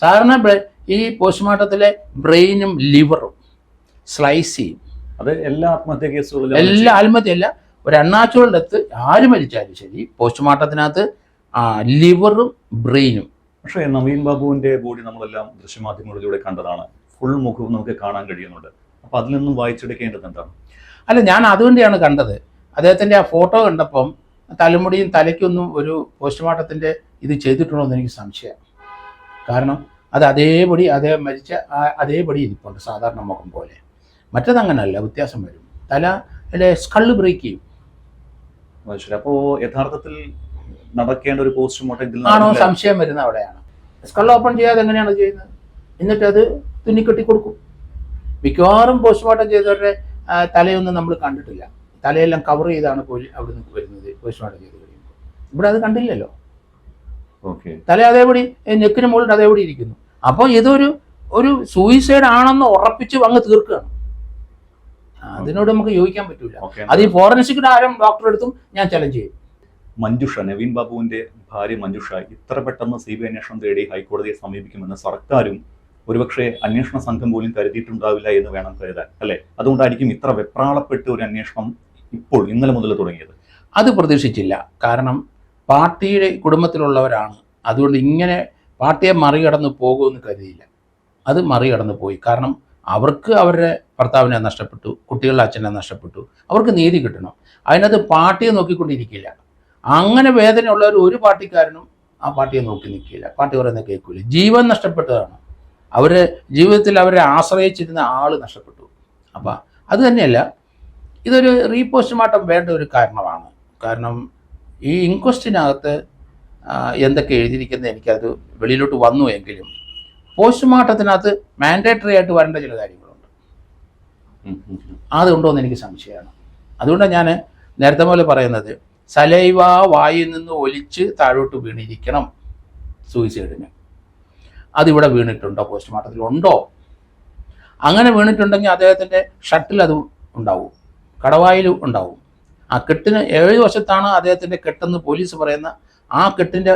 സാധാരണ ഈ പോസ്റ്റ്മോർട്ടത്തിലെ ബ്രെയിനും ലിവറും സ്ലൈസ് ചെയ്യും. അത് എല്ലാ ആത്മഹത്യാ കേസുകളിലും എല്ലാ ആത്മഹത്യയല്ല, ഒരു അണ്ണാച്ചുകളുടെ അടുത്ത് ആര് മരിച്ചാലും ശരി പോസ്റ്റ്മോർട്ടത്തിനകത്ത് ലിവറും ബ്രെയിനും. പക്ഷേ നവീൻ ബാബുവിന്റെ ബോഡി നമ്മളെല്ലാം ദൃശ്യമാധ്യമങ്ങളിലൂടെ കണ്ടതാണ്. ഫുൾ മുഖവും നമുക്ക് കാണാൻ കഴിയുന്നുണ്ട്. അപ്പോൾ അതിൽ നിന്നും വായിച്ചെടുക്കേണ്ടത് എന്താണ്? അല്ല, ഞാൻ അതുകൊണ്ടാണ് കണ്ടത്. അദ്ദേഹത്തിൻ്റെ ആ ഫോട്ടോ കണ്ടപ്പം തലമുടിയും തലയ്ക്കൊന്നും ഒരു പോസ്റ്റ്മോർട്ടത്തിൻ്റെ ഇത് ചെയ്തിട്ടുണ്ടോ എന്ന് എനിക്ക് സംശയം. കാരണം അത് അതേപടി അദ്ദേഹം മരിച്ച അതേപടി ഇരിപ്പുണ്ട് സാധാരണ മുഖം പോലെ. മറ്റതങ്ങനല്ല, വ്യത്യാസം വരും. തലയിലെ സ്കള്ള് ബ്രേക്ക് ചെയ്യും. അപ്പോൾ യഥാർത്ഥത്തിൽ നടക്കേണ്ട ഒരു പോസ്റ്റ്മോർട്ടം ആണോ സംശയം വരുന്ന അവിടെയാണ്. സ്കൾ ഓപ്പൺ ചെയ്യാതെ എങ്ങനെയാണ് ചെയ്യുന്നത്? എന്നിട്ട് അത് തുന്നിക്കെട്ടി കൊടുക്കും. മിക്കവാറും പോസ്റ്റ്മോർട്ടം ചെയ്തവരുടെ തലയൊന്നും നമ്മൾ കണ്ടിട്ടില്ല. തലയെല്ലാം കവർ ചെയ്താണ് അവിടെ നിന്ന് വരുന്നത് പോസ്റ്റ്മോർട്ടം ചെയ്ത് കഴിയുമ്പോൾ. ഇവിടെ അത് കണ്ടില്ലല്ലോ. തല അതേപടി നെക്കിന് മുകളിൽ അതേപടി ഇരിക്കുന്നു. അപ്പോൾ ഇതൊരു സൂയിസൈഡ് ആണെന്ന് ഉറപ്പിച്ച് അങ്ങ് തീർക്കുകയാണ്. അതിനോട് നമുക്ക് യോജിക്കാൻ പറ്റൂല. അത് ഈ ഫോറൻസിക് ആരും ഡോക്ടറെ അടുത്തും ഞാൻ ചലഞ്ച് ചെയ്യും. മഞ്ജുഷ, നവീൻ ബാബുവിന്റെ ഭാര്യ മഞ്ജുഷ ഇത്ര പെട്ടെന്ന് CBI അന്വേഷണം തേടി ഹൈക്കോടതിയെ സമീപിക്കുമെന്ന് സർക്കാരും ഒരുപക്ഷെ അന്വേഷണ സംഘം പോലും കരുതിയിട്ടുണ്ടാവില്ല എന്ന് വേണം കരുതാൻ, അല്ലേ? അതുകൊണ്ടായിരിക്കും ഇത്ര വെപ്രാളപ്പെട്ട് ഒരു അന്വേഷണം ഇപ്പോൾ ഇന്നലെ മുതൽ തുടങ്ങിയത്. അത് പ്രതീക്ഷിച്ചില്ല. കാരണം പാർട്ടിയുടെ കുടുംബത്തിലുള്ളവരാണ്. അതുകൊണ്ട് ഇങ്ങനെ പാർട്ടിയെ മറികടന്ന് പോകുമെന്ന് കരുതിയില്ല. അത് മറികടന്ന് പോയി. കാരണം അവർക്ക് അവരുടെ ഭർത്താവിനെ നഷ്ടപ്പെട്ടു, കുട്ടികളുടെ അച്ഛനെ നഷ്ടപ്പെട്ടു. അവർക്ക് നീതി കിട്ടണം. അതിനകത്ത് പാർട്ടിയെ നോക്കിക്കൊണ്ടിരിക്കില്ല. അങ്ങനെ വേദനയുള്ളവർ ഒരു പാർട്ടിക്കാരനും ആ പാർട്ടിയെ നോക്കി നിൽക്കില്ല. പാർട്ടി പറയുന്നത് കേൾക്കില്ല. ജീവൻ നഷ്ടപ്പെട്ടതാണ്. അവരുടെ ജീവിതത്തിൽ അവരെ ആശ്രയിച്ചിരുന്ന ആൾ നഷ്ടപ്പെട്ടു. അപ്പം അത് തന്നെയല്ല, ഇതൊരു റീപോസ്റ്റ്മോർട്ടം വേണ്ട ഒരു കാരണമാണ്. കാരണം ഈ ഇൻക്വസ്റ്റിനകത്ത് എന്തൊക്കെ എഴുതിയിരിക്കുന്നത് എനിക്കത് വെളിയിലോട്ട് വന്നു എങ്കിലും പോസ്റ്റ്മോർട്ടത്തിനകത്ത് മാൻഡേറ്ററി ആയിട്ട് വരേണ്ട ചില കാര്യങ്ങളുണ്ട്. അതുണ്ടോയെന്ന് എനിക്ക് സംശയമാണ്. അതുകൊണ്ടാണ് ഞാൻ നേരത്തെ പോലെ പറയുന്നത്, സലൈവ വായിൽ നിന്ന് ഒലിച്ച് താഴോട്ട് വീണിരിക്കണം സൂയിസൈഡിന്. അതിവിടെ വീണിട്ടുണ്ടോ? പോസ്റ്റ്മോർട്ടത്തിൽ ഉണ്ടോ? അങ്ങനെ വീണിട്ടുണ്ടെങ്കിൽ അദ്ദേഹത്തിൻ്റെ ഷട്ടിൽ അത് ഉണ്ടാവും, കടവായിൽ ഉണ്ടാവും. ആ കെട്ടിന് 7 വശത്താണ് അദ്ദേഹത്തിൻ്റെ കെട്ടെന്ന് പോലീസ് പറയുന്ന ആ കെട്ടിൻ്റെ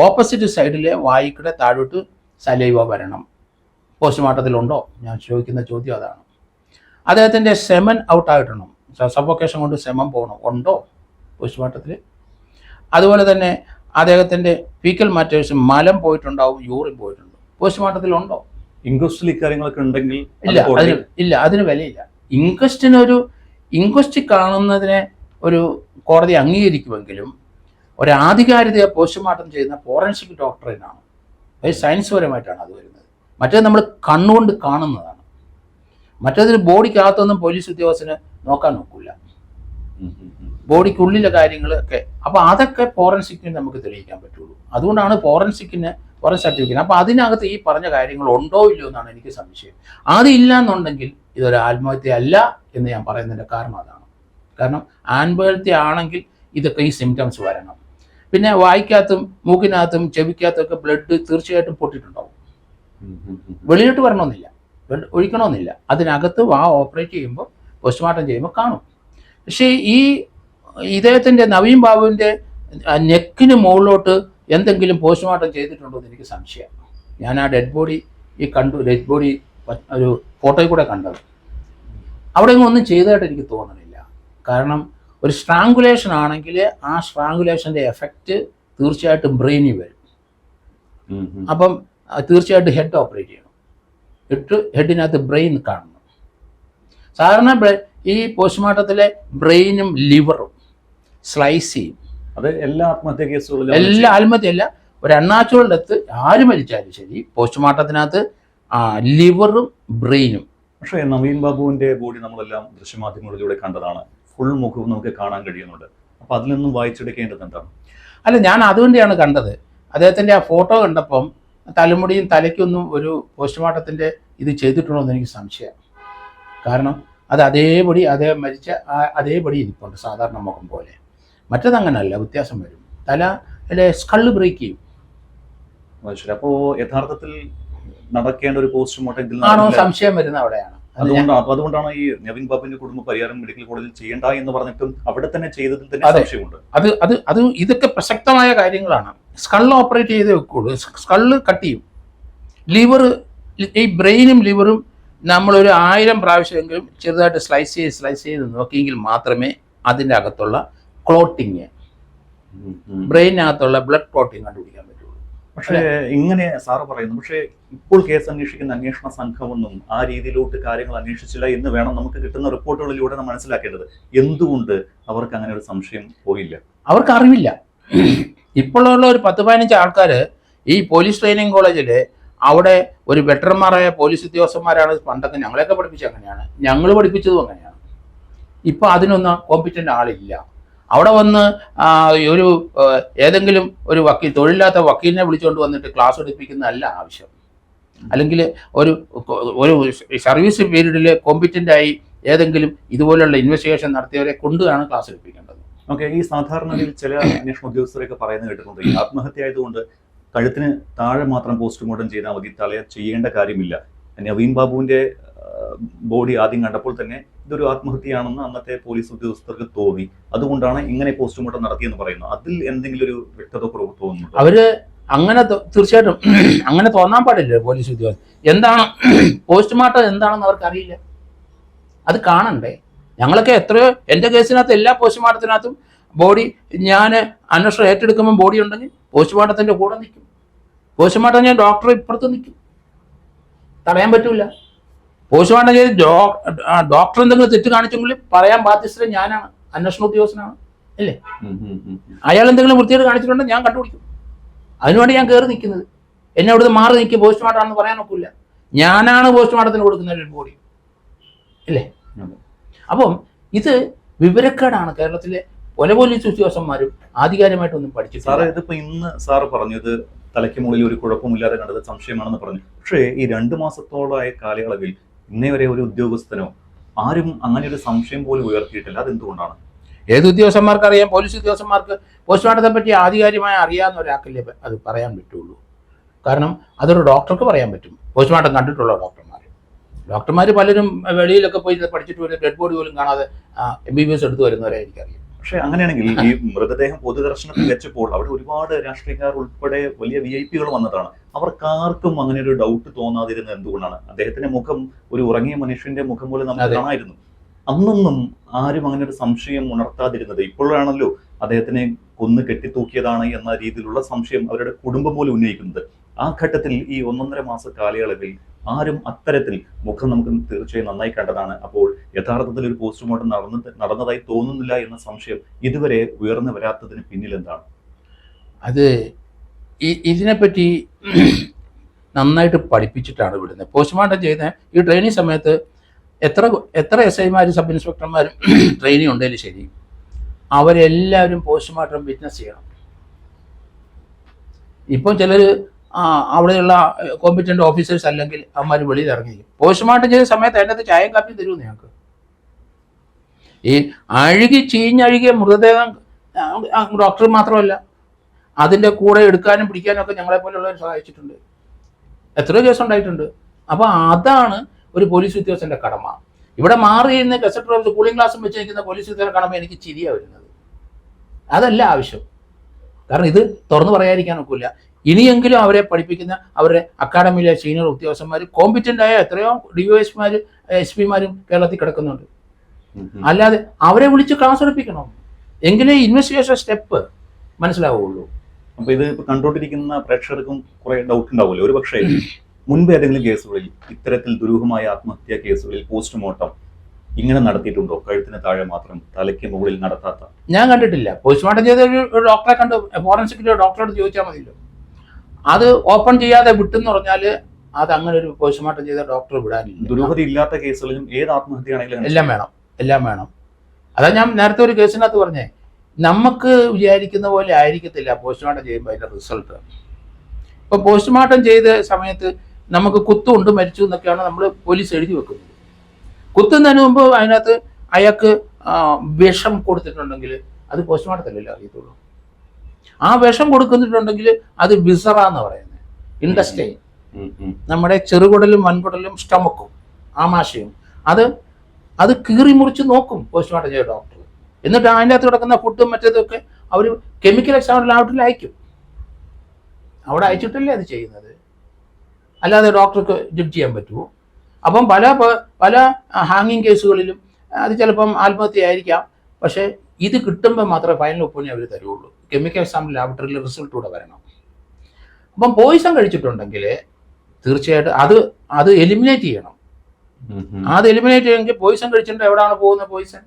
ഓപ്പോസിറ്റ് സൈഡിലെ വായിക്കടെ താഴോട്ട് സലൈവ വരണം. പോസ്റ്റ്മോർട്ടത്തിലുണ്ടോ? ഞാൻ ചോദിക്കുന്ന ചോദ്യം അതാണ്. അദ്ദേഹത്തിൻ്റെ സെമൻ ഔട്ടായിട്ടണം, സഫോക്കേഷൻ കൊണ്ട് സെമൻ പോകണം, ഉണ്ടോ പോസ്റ്റ്മോർട്ടത്തിൽ? അതുപോലെ തന്നെ അദ്ദേഹത്തിൻ്റെ ഫീക്കൽ മാറ്റേഴ്സ് മലം പോയിട്ടുണ്ടാവും, യൂറിൻ പോയിട്ടുണ്ട്. പോസ്റ്റ്മോർട്ടത്തിലുണ്ടോ? ഇൻക്വസ്റ്റിൽ ഇക്കാര്യങ്ങളൊക്കെ ഉണ്ടെങ്കിൽ ഇല്ല, അതിന് വിലയില്ല. ഇൻക്വസ്റ്റ് കാണുന്നതിനെ ഒരു കോടതി അംഗീകരിക്കുമെങ്കിലും ഒരു ആധികാരികതയെ പോസ്റ്റ്മോർട്ടം ചെയ്യുന്ന ഫോറൻസിക് ഡോക്ടറിനാണ്. അത് സയൻസ് പരമായിട്ടാണ് അത് വരുന്നത്. മറ്റേത് നമ്മൾ കണ്ണുകൊണ്ട് കാണുന്നതാണ്. മറ്റേതിന് ബോഡിക്കകത്തൊന്നും പോലീസ് ഉദ്യോഗസ്ഥന് നോക്കാൻ നോക്കില്ല, ബോഡിക്കുള്ളിലെ കാര്യങ്ങളൊക്കെ. അപ്പോൾ അതൊക്കെ ഫോറൻസിക്കിന് നമുക്ക് തെളിയിക്കാൻ പറ്റുള്ളൂ. അതുകൊണ്ടാണ് ഫോറൻസിക് സർട്ടിഫിക്കറ്റ്. അപ്പോൾ അതിനകത്ത് ഈ പറഞ്ഞ കാര്യങ്ങൾ ഉണ്ടോ ഇല്ലയോ എന്നാണ് എനിക്ക് സംശയം. അതില്ല എന്നുണ്ടെങ്കിൽ ഇതൊരു ആത്മഹത്യ അല്ല എന്ന് ഞാൻ പറയുന്നതിൻ്റെ കാരണം അതാണ്. കാരണം ആത്മഹത്യ ആണെങ്കിൽ ഇതൊക്കെ ഈ സിംറ്റംസ് വരണം. പിന്നെ വായിക്കകത്തും മൂക്കിനകത്തും ചെവിക്കകത്തും ഒക്കെ ബ്ലഡ് തീർച്ചയായിട്ടും പൊട്ടിയിട്ടുണ്ടാവും. വെളിയിലോട്ട് വരണമെന്നില്ല, ഒഴിക്കണമെന്നില്ല. അതിനകത്ത് ഓപ്പറേറ്റ് ചെയ്യുമ്പോൾ പോസ്റ്റ്മോർട്ടം ചെയ്യുമ്പോൾ കാണും. പക്ഷേ ഇദ്ദേഹത്തിൻ്റെ നവീൻ ബാബുവിൻ്റെ നെക്കിന് മുകളിലോട്ട് എന്തെങ്കിലും പോസ്റ്റ്മോർട്ടം ചെയ്തിട്ടുണ്ടോ എന്ന് എനിക്ക് സംശയം. ഞാൻ ആ ഡെഡ് ബോഡി ഡെഡ് ബോഡി ഒരു ഫോട്ടോയിൽ കൂടെ കണ്ടത്. അവിടെ ഒന്നും ചെയ്തതായിട്ട് എനിക്ക് തോന്നണില്ല. കാരണം ഒരു സ്ട്രാങ്കുലേഷൻ ആണെങ്കിൽ ആ സ്ട്രാങ്കുലേഷൻ്റെ എഫക്റ്റ് തീർച്ചയായിട്ടും ബ്രെയിനിൽ വരും. അപ്പം തീർച്ചയായിട്ടും ഹെഡ് ഓപ്പറേറ്റ് ചെയ്യണം. ഹെഡിനകത്ത് ബ്രെയിൻ കാണണം. സാധാരണ ഈ പോസ്റ്റ്മോർട്ടത്തിലെ ബ്രെയിനും ലിവറും സ്ലൈസ് ചെയ്യും. അത് എല്ലാ ആത്മഹത്യാ കേസുകളിലും എല്ലാ ആത്മഹത്യയല്ല, ഒരു അണ്ണാച്ചുകളുടെ അടുത്ത് ആര് മരിച്ചാലും ശരി പോസ്റ്റ്മോർട്ടത്തിനകത്ത് ലിവറും ബ്രെയിനും. പക്ഷേ നവീൻ ബാബുവിന്റെ ബോഡി നമ്മളെല്ലാം ദൃശ്യമാധ്യമങ്ങളിലൂടെ കണ്ടതാണ്. ഫുൾ മുഖവും നമുക്ക് കാണാൻ കഴിയുന്നുണ്ട്. അപ്പോൾ അതിൽ നിന്നും വായിച്ചെടുക്കേണ്ടത് എന്താണ്? അല്ല, ഞാൻ അതുകൊണ്ടാണ് കണ്ടത്. അദ്ദേഹത്തിൻ്റെ ആ ഫോട്ടോ കണ്ടപ്പം തലമുടിയും തലയ്ക്കൊന്നും ഒരു പോസ്റ്റ്മോർട്ടത്തിൻ്റെ ഇത് ചെയ്തിട്ടുണ്ടോ എന്ന് എനിക്ക് സംശയം. കാരണം അത് അതേപടി അദ്ദേഹം മരിച്ച അതേപടി ഇരിപ്പുണ്ട് സാധാരണ മുഖം പോലെ. മറ്റതങ്ങനല്ല, വ്യത്യാസം വരും. തലയിലെ സ്കള്ള് ബ്രേക്ക് ചെയ്യും. അപ്പോൾ യഥാർത്ഥത്തിൽ നടക്കേണ്ട ഒരു പോസ്റ്റ്മോർട്ടം ആണോ സംശയം വരുന്ന അവിടെയാണ്. അതുകൊണ്ടാണ് ഈ നവീൻ ബാബുവിന്റെ കുടുംബം പരിയാരം മെഡിക്കൽ കോളേജിൽ ചെയ്യേണ്ട എന്ന് പറഞ്ഞിട്ടും അവിടെ തന്നെ ചെയ്തതിൽ തന്നെ സംശയമുണ്ട്. അത് ഇതൊക്കെ പ്രസക്തമായ കാര്യങ്ങളാണ്. സ്കള്ള് ഓപ്പറേറ്റ് ചെയ്തേ വെക്കുള്ളൂ. സ്കള്ള് കട്ട് ചെയ്യും. ലിവർ, ഈ ബ്രെയിനും ലിവറും നമ്മളൊരു 1000 പ്രാവശ്യമെങ്കിലും ചെറുതായിട്ട് സ്ലൈസ് ചെയ്ത് നോക്കിയെങ്കിൽ മാത്രമേ അതിൻ്റെ അകത്തുള്ള ക്ലോട്ടിങ്, ബ്രെയിനകത്തുള്ള ബ്ലഡ് ക്ലോട്ടിങ് കണ്ടുപിടിക്കാൻ പറ്റുള്ളൂ. പക്ഷേ ഇങ്ങനെ സാറ് പറയുന്നു, പക്ഷേ ഇപ്പോൾ കേസ് അന്വേഷിക്കുന്ന അന്വേഷണ സംഘമൊന്നും ആ രീതിയിലോട്ട് കാര്യങ്ങൾ അന്വേഷിച്ചില്ല എന്ന് വേണം നമുക്ക് കിട്ടുന്ന റിപ്പോർട്ടുകളിലൂടെ നമ്മൾ മനസ്സിലാക്കേണ്ടത്. എന്തുകൊണ്ട് അവർക്ക് അങ്ങനെ ഒരു സംശയം പോയില്ല? അവർക്ക് അറിവില്ല. ഇപ്പോഴുള്ള ഒരു 10-15 ആൾക്കാർ ഈ പോലീസ് ട്രെയിനിങ് കോളേജിൽ അവിടെ ഒരു വെറ്ററന്മാരായ പോലീസ് ഉദ്യോഗസ്ഥന്മാരാണ്. പണ്ടൊക്കെ ഞങ്ങളെയൊക്കെ പഠിപ്പിച്ചത് അങ്ങനെയാണ്, ഞങ്ങൾ പഠിപ്പിച്ചതും അങ്ങനെയാണ്. ഇപ്പം അതിനൊന്നും കോമ്പിറ്റൻ്റ് ആളില്ല. അവിടെ വന്ന് ഒരു ഏതെങ്കിലും ഒരു വക്കീൽ, തൊഴിലില്ലാത്ത വക്കീലിനെ വിളിച്ചുകൊണ്ട് വന്നിട്ട് ക്ലാസ് എടുപ്പിക്കുന്നതല്ല ആവശ്യം. അല്ലെങ്കിൽ ഒരു സർവീസ് പീരീഡിൽ കോമ്പിറ്റൻ്റായി ഏതെങ്കിലും ഇതുപോലുള്ള ഇൻവെസ്റ്റിഗേഷൻ നടത്തിയവരെ കൊണ്ടുമാണ് ക്ലാസ് എടുപ്പിക്കേണ്ടത്. ഓക്കെ, ഈ സാധാരണയിൽ ചില അന്വേഷണ ഉദ്യോഗസ്ഥരൊക്കെ പറയുന്നത് കേട്ടിട്ടുണ്ട്, ഈ ആത്മഹത്യ ആയതുകൊണ്ട് കഴുത്തിന് താഴെ മാത്രം പോസ്റ്റ്മോർട്ടം ചെയ്താൽ മതി, തലയെ ചെയ്യേണ്ട കാര്യമില്ല. നവീൻ ബാബുവിന്റെ ബോഡി ആദ്യം കണ്ടപ്പോൾ തന്നെ ഇതൊരു ആത്മഹത്യയാണെന്ന് അന്നത്തെ പോലീസ് ഉദ്യോഗസ്ഥർക്ക് തോന്നി, അതുകൊണ്ടാണ് ഇങ്ങനെ പോസ്റ്റ്മോർട്ടം നടത്തിയെന്ന് പറയുന്നു. അതിൽ എന്തെങ്കിലും ഒരു വ്യക്തത കുറവ് തോന്നുന്നു? അവര് അങ്ങനെ തീർച്ചയായിട്ടും അങ്ങനെ തോന്നാൻ പാടില്ല. പോലീസ് ഉദ്യോഗസ്ഥർ എന്താണ് പോസ്റ്റ്മോർട്ടം എന്താണെന്ന് അവർക്ക് അറിയില്ല, അത് കാണണ്ടേ? ഞങ്ങളൊക്കെ എത്രയോ, എൻ്റെ കേസിനകത്ത് എല്ലാ പോസ്റ്റ്മോർട്ടത്തിനകത്തും ബോഡി ഞാൻ അന്വേഷണം ഏറ്റെടുക്കുമ്പോൾ ബോഡി ഉണ്ടെങ്കിൽ പോസ്റ്റ്മോർട്ടത്തിൻ്റെ കൂടെ നിൽക്കും. പോസ്റ്റ്മോർട്ടം ഞാൻ ഡോക്ടറെ ഇപ്പുറത്ത് നിൽക്കും, തടയാൻ പറ്റൂല. പോസ്റ്റ്മോർട്ടം ചെയ്ത് ഡോക്ടർ എന്തെങ്കിലും തെറ്റ് കാണിച്ചെങ്കിൽ പറയാൻ ബാധ്യസ്ഥ ഞാനാണ്, അന്വേഷണ ഉദ്യോഗസ്ഥനാണ്, അല്ലേ? അയാൾ എന്തെങ്കിലും വൃത്തിയായിട്ട് കാണിച്ചിട്ടുണ്ടെങ്കിൽ ഞാൻ കണ്ടുപിടിക്കും. അതിനുവേണ്ടി ഞാൻ കയറി നിൽക്കുന്നത്. എന്നെ അവിടുന്ന് മാറി നിൽക്കുക പോസ്റ്റ്മോർട്ടം ആണെന്ന് പറയാൻ ഒക്കില്ല. ഞാനാണ് പോസ്റ്റ്മോർട്ടത്തിന് കൊടുക്കുന്ന ഒരു ബോഡി, അല്ലേ? അപ്പം ഇത് വിവരക്കേടാണ്. കേരളത്തിലെ പല പോലീസ് ഉദ്യോഗസ്ഥന്മാരും ആധികാരികമായിട്ടൊന്നും പഠിച്ചു. സാറ് ഇതിപ്പോ ഇന്ന് സാറ് പറഞ്ഞത് തലയ്ക്ക് മുകളിൽ ഒരു കുഴപ്പമില്ലാതെ കണ്ടത് സംശയമാണെന്ന് പറഞ്ഞു. പക്ഷേ ഈ 2 മാസത്തോളമായ കാലയളവിൽ ഇന്നേ വരെ ഒരു ഉദ്യോഗസ്ഥനോ ആരും അങ്ങനെ ഒരു സംശയം പോലും ഉയർത്തിയിട്ടില്ല. അതെന്തുകൊണ്ടാണ്? ഏത് ഉദ്യോഗസ്ഥന്മാർക്ക് അറിയാം? പോലീസ് ഉദ്യോഗസ്ഥന്മാർക്ക് പോസ്റ്റ്മോർട്ടത്തെ പറ്റി ആധികാരികമായി അറിയാവുന്ന ഒരാൾക്കല്ലേ അത് പറയാൻ പറ്റുള്ളൂ. കാരണം അതൊരു ഡോക്ടർക്ക് പറയാൻ പറ്റും, പോസ്റ്റ്മോർട്ടം കണ്ടിട്ടുള്ള ഡോക്ടർമാർ പലരും വെളിയിലൊക്കെ പോയി പഠിച്ചിട്ട് ഒരു ഡെഡ് ബോഡി പോലും കാണാതെ MBBS എടുത്തു വരുന്നവരെ എനിക്കറിയാം. പക്ഷെ അങ്ങനെയാണെങ്കിൽ ഈ മൃതദേഹം പൊതുദർശനത്തിൽ വെച്ചപ്പോൾ അവിടെ ഒരുപാട് രാഷ്ട്രീയക്കാർ ഉൾപ്പെടെ വലിയ VIP വന്നതാണ്. അവർക്കാർക്കും അങ്ങനെ ഒരു ഡൗട്ട് തോന്നാതിരുന്നത് എന്തുകൊണ്ടാണ്? അദ്ദേഹത്തിന്റെ മുഖം ഒരു ഉറങ്ങിയ മനുഷ്യന്റെ മുഖം പോലെ നമുക്ക് കാണായിരുന്നു. അന്നൊന്നും ആരും അങ്ങനെ ഒരു സംശയം ഉണർത്താതിരുന്നത്. ഇപ്പോഴാണല്ലോ അദ്ദേഹത്തിനെ കൊന്ന് കെട്ടിത്തൂക്കിയതാണ് എന്ന രീതിയിലുള്ള സംശയം അവരുടെ കുടുംബം പോലും ഉന്നയിക്കുന്നത്. ആ ഘട്ടത്തിൽ ഈ 1.5 മാസ കാലയളവിൽ ആരും അത്തരത്തിൽ മുഖം നമുക്ക് തീർച്ചയായും നന്നായി കണ്ടതാണ്. അപ്പോൾ യഥാർത്ഥത്തിൽ ഒരു പോസ്റ്റ്മോർട്ടം നടന്നതായി തോന്നുന്നില്ല എന്ന സംശയം ഇതുവരെ ഉയർന്നു വരാത്തതിന് പിന്നിൽ എന്താണ്? അത് ഇതിനെപ്പറ്റി നന്നായിട്ട് പഠിപ്പിച്ചിട്ടാണ് വിടുന്നത്. പോസ്റ്റ്മോർട്ടം ചെയ്യുന്ന ഈ ട്രെയിനിങ് സമയത്ത് എത്ര SI-മാരും സബ് ഇൻസ്പെക്ടർമാരും ട്രെയിനിങ് ഉണ്ടെങ്കിലും ശരി, അവരെല്ലാവരും പോസ്റ്റ്മോർട്ടം വിറ്റ്നസ് ചെയ്യണം. ഇപ്പം ചിലർ അവിടെയുള്ള കോമ്പിറ്റൻ്റ് ഓഫീസേഴ്സ് അല്ലെങ്കിൽ അവന്മാർ വെളിയിൽ ഇറങ്ങിയിരിക്കും. പോസ്റ്റ്മോർട്ടം ചെയ്ത സമയത്ത് അതിനകത്ത് ചായയും കാപ്പിയും തരുമെന്ന് ഞങ്ങൾക്ക്. ഈ ചീഞ്ഞഴുകിയ മൃതദേഹം ഡോക്ടർ മാത്രമല്ല, അതിൻ്റെ കൂടെ എടുക്കാനും പിടിക്കാനും ഒക്കെ ഞങ്ങളെ പോലുള്ളവർ സഹായിച്ചിട്ടുണ്ട്. എത്രയോ കേസ് ഉണ്ടായിട്ടുണ്ട്. അപ്പോൾ അതാണ് ഒരു പോലീസ് ഉദ്യോഗസ്ഥൻ്റെ കടമ. ഇവിടെ മാറി നിന്ന് ഗസറ്റ് ഓഫീസർ കൂളിംഗ് ഗ്ലാസും വെച്ച് നിൽക്കുന്ന പോലീസ് ഉദ്യോഗസ്ഥരുടെ കടമ എനിക്ക് ചിരിയാണ് വരുന്നത്. അതല്ല ആവശ്യം. കാരണം ഇത് തുറന്നു പറയാതിരിക്കാൻ ഒക്കില്ല. ഇനിയെങ്കിലും അവരെ പഠിപ്പിക്കുന്ന അവരുടെ അക്കാഡമിയിലെ സീനിയർ ഉദ്യോഗസ്ഥന്മാർ കോമ്പിറ്റൻ്റായ എത്രയോ DOSമാർ SP-മാരും കേരളത്തിൽ കിടക്കുന്നുണ്ട്. അല്ലാതെ അവരെ വിളിച്ച് ക്ലാസ് എടുപ്പിക്കണം, എങ്കിലേ ഇൻവെസ്റ്റിഗേഷൻ സ്റ്റെപ്പ് മനസ്സിലാവുള്ളൂ. അപ്പോൾ ഇത് കണ്ടുകൊണ്ടിരിക്കുന്ന പ്രേക്ഷകർക്കും കുറെ ഡൗട്ട് ഉണ്ടാവുമല്ലോ. ഒരു പക്ഷേ മുൻപ് ഏതെങ്കിലും കേസുകളിൽ ഇത്തരത്തിൽ ദുരൂഹമായ ആത്മഹത്യാ കേസുകളിൽ പോസ്റ്റ്മോർട്ടം ഇങ്ങനെ നടത്തിയിട്ടുണ്ടോ? കഴുത്തിന് താഴെ മാത്രം, തലയ്ക്ക് മുകളിൽ നടത്താത്ത? ഞാൻ കണ്ടിട്ടില്ല. പോസ്റ്റ്മോർട്ടം ചെയ്ത ഒരു ഡോക്ടറെ കണ്ട്, ഫോറൻസിക്കിലെ ഡോക്ടറോട് ചോദിച്ചാൽ മതിയല്ലോ. അത് ഓപ്പൺ ചെയ്യാതെ വിട്ടെന്ന് പറഞ്ഞാൽ അത് അങ്ങനെ ഒരു പോസ്റ്റ്മോർട്ടം ചെയ്ത ഡോക്ടർ വിടാനില്ല. ദുരൂഹത ഇല്ലാത്ത കേസുകളിലും ഏത് ആത്മഹത്യയാണെങ്കിലും എല്ലാം വേണം. അതാ ഞാൻ നേരത്തെ ഒരു കേസിനകത്ത് പറഞ്ഞേ, നമുക്ക് വിചാരിക്കുന്ന പോലെ ആയിരിക്കത്തില്ല പോസ്റ്റ്മോർട്ടം ചെയ്യുമ്പോൾ അതിൻ്റെ റിസൾട്ട്. ഇപ്പോൾ പോസ്റ്റ്മോർട്ടം ചെയ്ത സമയത്ത് നമുക്ക് കുത്തുകൊണ്ട് മരിച്ചു എന്നൊക്കെയാണ് നമ്മൾ പോലീസ് എഴുതി വെക്കുന്നത്. കുത്തുന്നതിന് മുമ്പ് അതിനകത്ത് അയാൾക്ക് വിഷം കൊടുത്തിട്ടുണ്ടെങ്കിൽ അത് പോസ്റ്റ്മോർട്ടത്തിലല്ലേ അറിയത്തുള്ളൂ. ആ വിഷം കൊടുക്കുന്നിട്ടുണ്ടെങ്കിൽ അത് വിസറ എന്ന് പറയുന്നത്, ഇൻഡസ്റ്റൈൻ, നമ്മുടെ ചെറുകുടലും വൻകുടലും സ്റ്റമക്കും ആമാശയും, അത് കീറി മുറിച്ച് നോക്കും പോസ്റ്റ്മോർട്ടം ചെയ്ത ഡോക്ടർ. എന്നിട്ട് അതിൻ്റെ അകത്ത് കിടക്കുന്ന ഫുഡും മറ്റേതൊക്കെ അവർ കെമിക്കൽ എക്സാമിനർ ലാബിൽ അയക്കും. അവിടെ അയച്ചിട്ടല്ലേ അത് ചെയ്യുന്നത്. അല്ലാതെ ഡോക്ടർക്ക് ജഡ്ജ് ചെയ്യാൻ പറ്റുമോ? അപ്പം പല ഹാങ്ങിങ് കേസുകളിലും അത് ചിലപ്പം ആത്മഹത്യ ആയിരിക്കാം. പക്ഷേ ഇത് കിട്ടുമ്പോൾ മാത്രമേ ഫൈനൽ ഒപ്പീനിയൻ അവർ തരുള്ളൂ. കെമിക്കൽ സാമ്പിൾ ലാബറട്ടറിയിൽ റിസൾട്ട് കൂടെ വരണം. അപ്പം പോയിസൺ കഴിച്ചിട്ടുണ്ടെങ്കിൽ തീർച്ചയായിട്ടും അത് എലിമിനേറ്റ് ചെയ്യണം. അത് എലിമിനേറ്റ് ചെയ്യണമെങ്കിൽ പോയിസൺ കഴിച്ചിട്ട് എവിടെയാണ് പോകുന്നത്? പോയിസൺ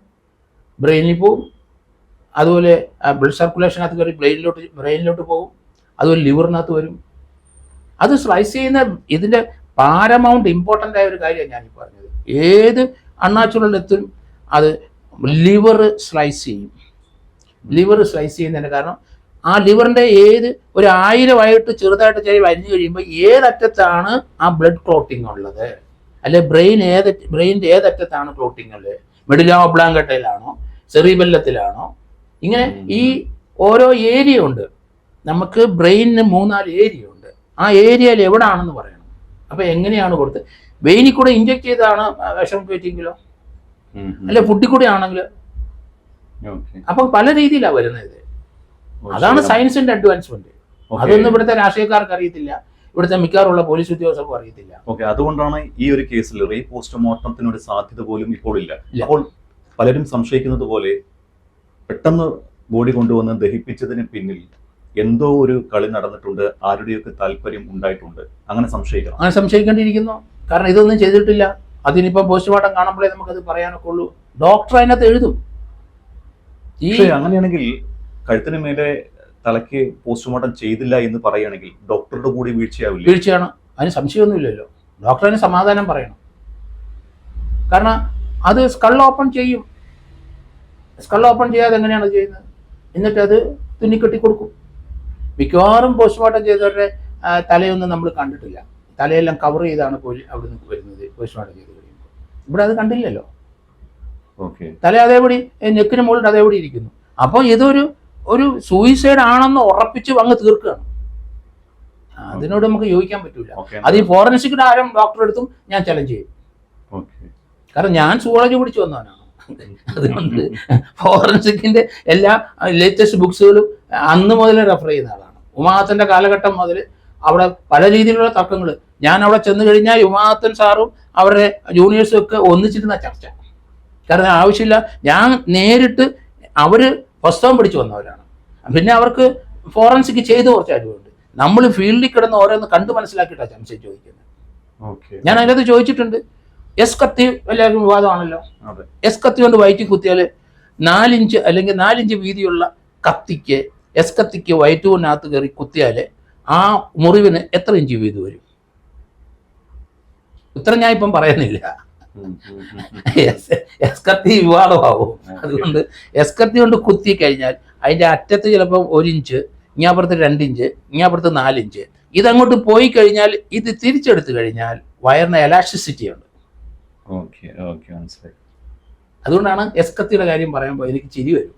ബ്രെയിനിൽ പോകും. അതുപോലെ ബ്ലഡ് സർക്കുലേഷനകത്ത് കയറി ബ്രെയിനിലോട്ട് പോകും. അതുപോലെ ലിവറിനകത്ത് വരും. അത് സ്ലൈസ് ചെയ്യുന്ന ഇതിൻ്റെ പാരമൗണ്ട് ഇമ്പോർട്ടൻ്റ് ആയ ഒരു കാര്യമാണ് ഞാനീ പറഞ്ഞത്. ഏത് അൺനാച്ചുറൽ ഡെത്തും അത് ലിവർ സ്ലൈസ് ചെയ്യും. ലിവർ സ്ലൈസ് ചെയ്യുന്നതിന് കാരണം ആ ലിവറിൻ്റെ ഒരു 1000 ചെറുതായിട്ട് വരിഞ്ഞു കഴിയുമ്പോൾ ഏതറ്റത്താണ് ആ ബ്ലഡ് ക്ലോട്ടിങ് ഉള്ളത്, അല്ലെ ബ്രെയിനിൻ്റെ ഏതറ്റത്താണ് ക്ലോട്ടിങ് ഉള്ളത്? മെഡുല ഒബ്ലാങ്കട്ടയിലാണോ, സെറിബെല്ലത്തിലാണോ? ഇങ്ങനെ ഈ ഓരോ ഏരിയ ഉണ്ട്. നമുക്ക് ബ്രെയിനിന് 3-4 ഏരിയ ഉണ്ട്. ആ ഏരിയയിൽ എവിടാണെന്ന് പറയണം. അപ്പോൾ എങ്ങനെയാണ് കൊടുത്തത്? വെയിനിൽ കൂടെ ഇഞ്ചെക്ട് ചെയ്താണ് വിഷം കയറ്റിയെങ്കിലോ, അല്ലെ ഫുഡിൽ കൂടെ ആണെങ്കിലോ? അപ്പം പല രീതിയിലാണ് വരുന്നത്. അതാണ് സയൻസിന്റെ അഡ്വാൻസ്മെന്റ്. അതൊന്നും ഇവിടുത്തെ രാഷ്ട്രീയക്കാർക്ക് അറിയത്തില്ല, ഇവിടുത്തെ മിക്കവാറുള്ള പോലീസ് ഉദ്യോഗസ്ഥർക്കും അറിയത്തില്ല. ഓക്കെ, അതുകൊണ്ടാണ് ഈ ഒരു കേസിൽ റീ പോസ്റ്റ്മോർട്ടത്തിന് ഒരു സാധ്യത പോലും ഇപ്പോൾ ഇല്ല. അപ്പോൾ പലരും സംശയിക്കുന്നത് പോലെ പെട്ടെന്ന് ബോഡി കൊണ്ടുവന്ന് ദഹിപ്പിച്ചതിന് പിന്നിൽ എന്തോ ഒരു കളി നടന്നിട്ടുണ്ട്, ആരുടെയൊക്കെ താല്പര്യം ഉണ്ടായിട്ടുണ്ട്. അങ്ങനെ സംശയിക്കണം. അങ്ങനെ സംശയിക്കേണ്ടിയിരിക്കുന്നു. കാരണം ഇതൊന്നും ചെയ്തിട്ടില്ല. അതിനിപ്പം പോസ്റ്റ്മോർട്ടം കാണുമ്പോഴേ നമുക്കത് പറയാനൊക്കെ ഉള്ളൂ. ഡോക്ടർ അതിനകത്ത് എഴുതും. അങ്ങനെയാണെങ്കിൽ കഴുത്തിന് മേലെ തലയ്ക്ക് പോസ്റ്റ്മോർട്ടം ചെയ്തില്ല എന്ന് പറയുകയാണെങ്കിൽ ഡോക്ടറുടെ കൂടി വീഴ്ചയാവില്ല? വീഴ്ചയാണ്, അതിന് സംശയമൊന്നുമില്ലല്ലോ. ഡോക്ടർ അതിന് സമാധാനം പറയണം. കാരണം അത് സ്കൾ ഓപ്പൺ ചെയ്യും. സ്കൾ ഓപ്പൺ ചെയ്യാതെ എങ്ങനെയാണ് ചെയ്യുന്നത്? എന്നിട്ട് അത് തുന്നിക്കെട്ടി കൊടുക്കും. മിക്കവാറും പോസ്റ്റ്മോർട്ടം ചെയ്തവരുടെ തലയൊന്നും നമ്മൾ കണ്ടിട്ടില്ല. തലയെല്ലാം കവർ ചെയ്താണ് അവിടെ നിന്ന് വരുന്നത് പോസ്റ്റ്മോർട്ടം ചെയ്ത് കഴിയുമ്പോൾ. ഇവിടെ അത് കണ്ടില്ലല്ലോ. തല അതേപടി നെക്കിന് മുകളിൽ അതേപടി ഇരിക്കുന്നു. അപ്പോൾ ഇതൊരു സൂയിസൈഡ് ആണെന്ന് ഉറപ്പിച്ച് അങ്ങ് തീർക്കുകയാണ്. അതിനോട് നമുക്ക് യോജിക്കാൻ പറ്റൂല. അത് ഈ ഫോറൻസിക്കിന്റെ ആരും ഡോക്ടറെ അടുത്തും ഞാൻ ചലഞ്ച് ചെയ്യും. കാരണം ഞാൻ സുവോളജി പഠിച്ചു വന്നവനാണ്. അതുകൊണ്ട് ഫോറൻസിക്കിന്റെ എല്ലാ ലേറ്റസ്റ്റ് ബുക്സുകളും അന്ന് മുതൽ റെഫർ ചെയ്യുന്ന ആളാണ്. ഉമാഅത്തന്റെ കാലഘട്ടം മുതൽ അവിടെ പല രീതിയിലുള്ള തർക്കങ്ങൾ. ഞാൻ അവിടെ ചെന്ന് കഴിഞ്ഞാൽ ഉമാഅത്തൻ സാറും അവരുടെ ജൂനിയേഴ്സും ഒക്കെ ഒന്നിച്ചിരുന്ന ചർച്ച. കാരണം ആവശ്യമില്ല, ഞാൻ നേരിട്ട് അവർ പുസ്തകം പഠിച്ചു വന്നവരാണ്. പിന്നെ അവർക്ക് ഫോറൻസിക് ചെയ്ത് കുറച്ച് അറിവുണ്ട്. നമ്മൾ ഫീൽഡിൽ കിടന്ന് ഓരോന്ന് കണ്ടു മനസ്സിലാക്കിയിട്ടാണ് സംശയം ചോദിക്കുന്നത്. ഞാൻ അതിനകത്ത് ചോദിച്ചിട്ടുണ്ട്. എസ് കത്തി എല്ലാവർക്കും വിവാദമാണല്ലോ. എസ് കത്തി കൊണ്ട് വയറ്റിൽ കുത്തിയാൽ 4 ഇഞ്ച് അല്ലെങ്കിൽ 4 ഇഞ്ച് വീതിയുള്ള കത്തിക്ക്, എസ് കത്തിക്ക് വയറ്റുവിനകത്ത് കയറി കുത്തിയാൽ ആ മുറിവിന് എത്ര ഇഞ്ച് വീതി വരും? ഉത്തരം ഞാൻ ഇപ്പം പറയുന്നില്ല. എസ് കത്തി വിവാദമാവും. അതുകൊണ്ട് എസ് കത്തി കൊണ്ട് കുത്തി കഴിഞ്ഞാൽ അതിൻ്റെ അറ്റത്ത് ചിലപ്പം 1 ഇഞ്ച്, ഇങ്ങാപ്പുറത്ത് 2 ഇഞ്ച്, ഇങ്ങാപ്പുറത്ത് 4 ഇഞ്ച്. ഇതങ്ങോട്ട് പോയി കഴിഞ്ഞാൽ ഇത് തിരിച്ചെടുത്തു കഴിഞ്ഞാൽ വയറിന് എലാസ്റ്റിസിറ്റി ഉണ്ട്. അതുകൊണ്ടാണ് എസ് കത്തിയുടെ കാര്യം പറയുമ്പോൾ എനിക്ക് ചിരി വരും.